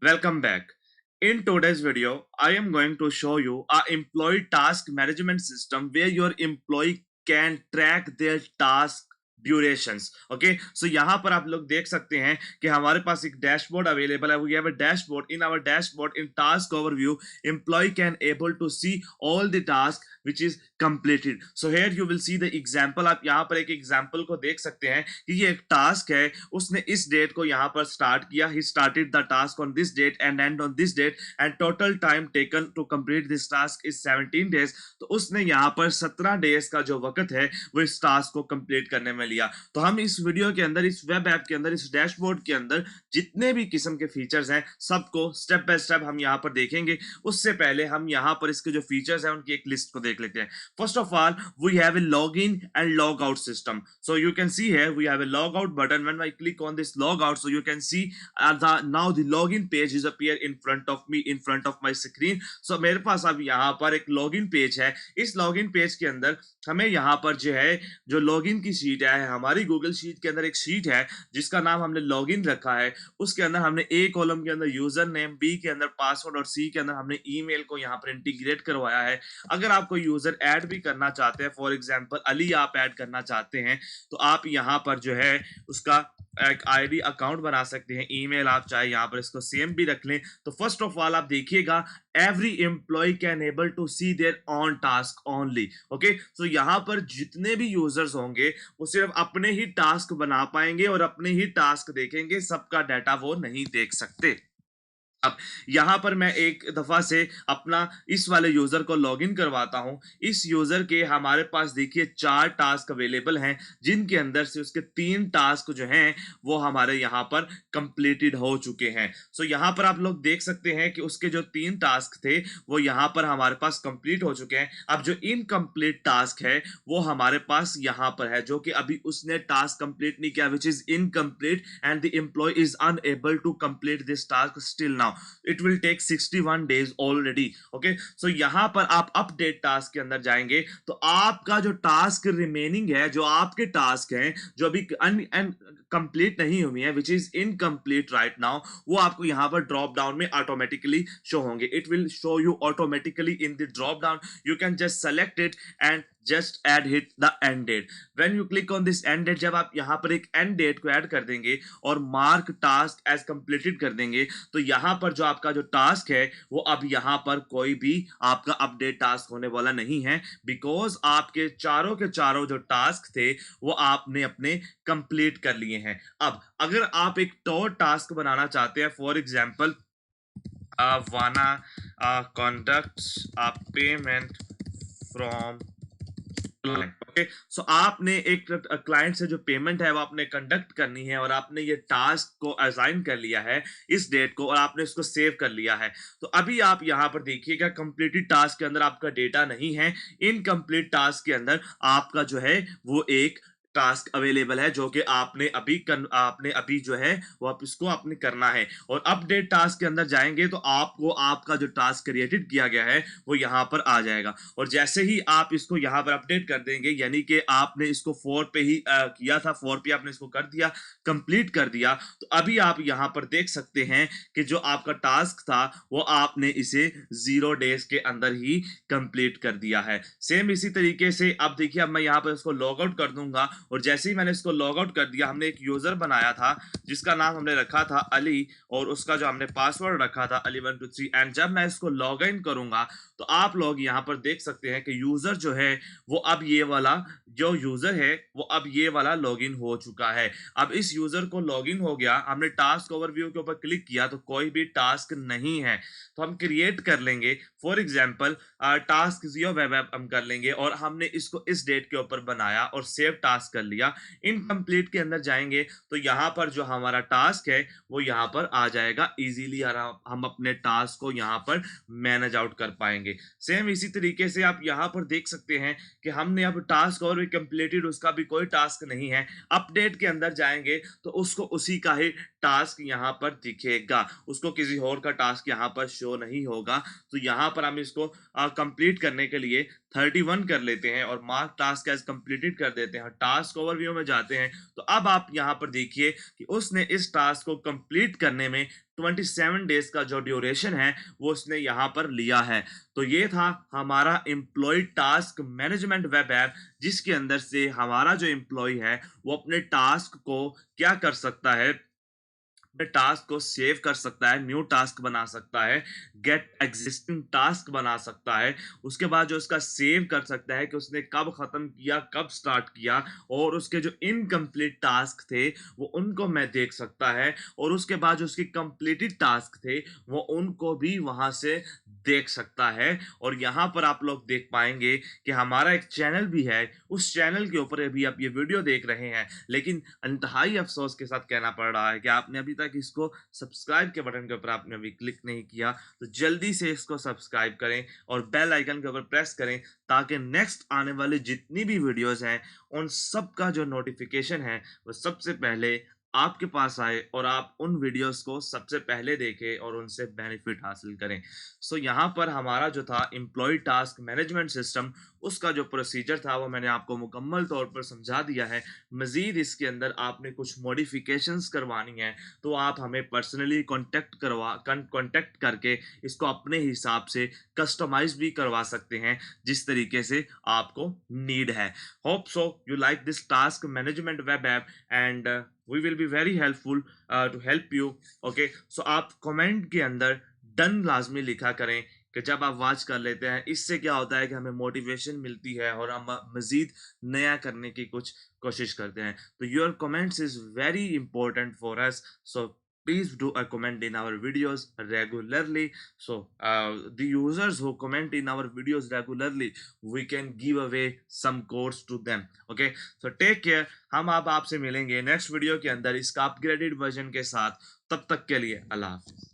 Welcome back. In today's video, I am going to show you a employee task management system where your employee can track their task durations. Okay, so यहाँ पर आप लोग देख सकते हैं कि हमारे पास एक डैशबोर्ड अवेलेबल है. We have a dashboard. In our dashboard in task overview employ can able to see all the task which is completed. So here you will see the example. आप यहाँ पर एक एग्जाम्पल को देख सकते हैं कि ये एक टास्क है, उसने इस डेट को यहाँ पर स्टार्ट किया. He started the task on this date and end on this date and total time taken to complete this task is 17 days. तो उसने यहाँ पर 17 डेज का जो वक्त है वो इस टास्क को कंप्लीट करने में लिया. तो हम इस वीडियो के अंदर, इस वेब ऐप के अंदर, इस डैशबोर्ड के अंदर जितने भी किस्म के फीचर्स हैं सबको स्टेप बाय स्टेप हम यहाँ पर देखेंगे. उससे पहले हम यहाँ पर इसके जो फीचर्स हैं उनकी एक लिस्ट को देख लेते हैं. First of all, we have a login and logout system. So you can see here we have a logout button. When I click on this logout, so you can see now the login page is appear in front of me, in front of my screen. So मेरे पास अब यहाँ पर एक login page है. इस login page के अंदर हमें यहाँ पर जो है, जो लॉगिन की शीट है, हमारी गूगल शीट के अंदर एक शीट है जिसका नाम हमने लॉगिन रखा है. उसके अंदर हमने ए कॉलम के अंदर यूजर नेम, बी के अंदर पासवर्ड और सी के अंदर हमने ईमेल को यहाँ पर इंटीग्रेट करवाया है. अगर आप कोई यूजर ऐड भी करना चाहते हैं, फॉर एग्जांपल अली आप ऐड करना चाहते हैं, तो आप यहाँ पर जो है उसका एक आईडी अकाउंट बना सकते हैं. ईमेल आप चाहे यहाँ पर इसको सेम भी रख लें. तो फर्स्ट ऑफ ऑल आप देखिएगा, every employee can able to see their own task only. Okay, so यहाँ पर जितने भी यूजर्स होंगे वो सिर्फ अपने ही टास्क बना पाएंगे और अपने ही टास्क देखेंगे, सबका डाटा वो नहीं देख सकते. अब यहां पर मैं एक दफा से अपना इस वाले यूजर को लॉगिन करवाता हूं. इस यूजर के हमारे पास देखिए 4 टास्क अवेलेबल हैं, जिनके अंदर से उसके 3 टास्क जो हैं वो हमारे यहां पर कंप्लीटेड हो चुके हैं. सो यहां पर आप लोग देख सकते हैं कि उसके जो 3 टास्क थे वो यहां पर हमारे पास कंप्लीट हो चुके हैं. अब जो इनकम्प्लीट टास्क है वो हमारे पास यहां पर है, जो कि अभी उसने टास्क कंप्लीट नहीं किया, which is incomplete and the employ is unable to complete this task still now. It will take 61 days already. Okay, so यहाँ पर आप अपडेट टास्क के अंदर जाएंगे तो आपका जो टास्क रिमेनिंग है, जो आपके टास्क हैं जो अभी कंप्लीट नहीं हुई है, विच इज इनकम्प्लीट राइट नाउ, वो आपको यहाँ पर ड्रॉप डाउन में ऑटोमेटिकली शो होंगे. It will show you automatically in the drop down. You can just select it and just add hit the end date. When you click on this end date, जब आप यहाँ पर एक end date को add कर देंगे और mark task as completed कर देंगे, तो यहाँ पर जो आपका जो टास्क है वो अब यहाँ पर कोई भी आपका अपडेट टास्क होने वाला नहीं है, बिकॉज आपके चारों के चारों जो टास्क थे वो आपने अपने कंप्लीट कर लिए हैं. अब अगर आप एक और टास्क बनाना चाहते हैं, for example wanna conduct a payment from okay, so आपने एक क्लाइंट से जो पेमेंट है वो आपने कंडक्ट करनी है और आपने ये टास्क को असाइन कर लिया है इस डेट को और आपने इसको सेव कर लिया है. तो अभी आप यहाँ पर देखिएगा, कंप्लीटेड टास्क के अंदर आपका डेटा नहीं है. इनकम्प्लीट टास्क के अंदर आपका जो है वो एक टास्क अवेलेबल है जो कि आपने अभी जो है वो आप इसको आपने करना है. और अपडेट टास्क के अंदर जाएंगे तो आपको आपका जो टास्क क्रिएटेड किया गया है वो यहाँ पर आ जाएगा. और जैसे ही आप इसको यहाँ पर अपडेट कर देंगे, यानी कि आपने इसको 4 पे ही किया था, 4 पे आपने इसको कर दिया, कंप्लीट कर दिया, तो अभी आप यहाँ पर देख सकते हैं कि जो आपका टास्क था वो आपने इसे 0 डेज के अंदर ही कंप्लीट कर दिया है. सेम इसी तरीके से अब देखिए, अब मैं यहाँ पर इसको लॉग आउट कर दूंगा और जैसे ही मैंने इसको लॉग आउट कर दिया, हमने एक यूजर बनाया था जिसका नाम हमने रखा था अली और उसका जो हमने पासवर्ड रखा था Ali123. एंड जब मैं इसको लॉग इन करूंगा तो आप लोग यहाँ पर देख सकते हैं कि यूजर जो है वो अब ये वाला जो यूजर है वो अब ये वाला लॉगिन हो चुका है. अब इस यूजर को लॉगिन हो गया, हमने टास्क ओवरव्यू के ऊपर क्लिक किया तो कोई भी टास्क नहीं है, तो हम क्रिएट कर लेंगे. For example task 0 web app हम कर लेंगे और हमने इसको इस डेट के ऊपर बनाया और सेव टास्क कर लिया. इनकम्प्लीट के अंदर जाएंगे तो यहाँ पर जो हमारा टास्क है वो यहाँ पर आ जाएगा. इजीली हम अपने टास्क को यहाँ पर मैनेज आउट कर पाएंगे. सेम इसी तरीके से आप यहाँ पर देख सकते हैं कि हमने अब टास्क और भी कंप्लीटेड, उसका भी कोई टास्क नहीं है. अपडेट के अंदर जाएंगे तो उसको उसी का ही टास्क यहाँ पर दिखेगा, उसको किसी और का टास्क यहाँ पर शो नहीं होगा. तो यहाँ पर हम इसको कंप्लीट करने के लिए 31 कर लेते हैं और मार्क टास्क एज कंप्लीटेड कर देते हैं. टास्क टास्क ओवरव्यू में जाते हैं तो अब आप यहाँ पर देखिए कि उसने इस टास्क को कंप्लीट करने में 27 डेज का जो ड्यूरेशन है वो उसने यहाँ पर लिया है। तो ये था हमारा employ task management web app, जिसके अंदर से हमारा जो एम्प्लॉय है वो अपने टास्क को क्या कर सकता है, टास्क को सेव कर सकता है, न्यू टास्क बना सकता है, गेट एग्जिस्टिंग टास्क बना सकता है, उसके बाद जो उसका सेव कर सकता है कि उसने कब खत्म किया, कब स्टार्ट किया, और उसके जो इनकम्प्लीट टास्क थे वो उनको मैं देख सकता है, और उसके बाद जो उसके कंप्लीटेड टास्क थे वो उनको भी वहां से देख सकता है। और यहाँ पर आप लोग देख पाएंगे कि हमारा एक चैनल भी है, उस चैनल के ऊपर अभी आप ये वीडियो देख रहे हैं, लेकिन इंतहाई अफसोस के साथ कहना पड़ रहा है कि आपने अभी तक इसको सब्सक्राइब के बटन के ऊपर आपने अभी क्लिक नहीं किया, तो जल्दी से इसको सब्सक्राइब करें और बेल आइकन के ऊपर प्रेस करें ताकि नेक्स्ट आने वाली जितनी भी वीडियोस हैं उन सब का जो नोटिफिकेशन है वो सबसे पहले आपके पास आए और आप उन वीडियोस को सबसे पहले देखें और उनसे बेनिफिट हासिल करें। सो यहाँ पर हमारा जो था एम्प्लॉय टास्क मैनेजमेंट सिस्टम, उसका जो प्रोसीजर था वो मैंने आपको मुकम्मल तौर पर समझा दिया है। मज़ीद इसके अंदर आपने कुछ मॉडिफिकेशंस करवानी है तो आप हमें पर्सनली कांटेक्ट करके इसको अपने हिसाब से कस्टमाइज भी करवा सकते हैं जिस तरीके से आपको नीड है। Hope so you like this task management web app and we will be very helpful to help you. Okay, so आप कमेंट के अंदर डन लाजमी लिखा करें कि जब आप वॉच कर लेते हैं इससे क्या होता है कि हमें मोटिवेशन मिलती है और हम मज़ीद नया करने की कुछ कोशिश करते हैं। तो your comments is very important for us, so please do a comment in our videos regularly. So the users who comment in our videos regularly, we can give away some course to them. Okay, so take care. हम अब आपसे मिलेंगे next video के अंदर इसका upgraded version के साथ। तब तक के लिए अल्लाह हाफिज।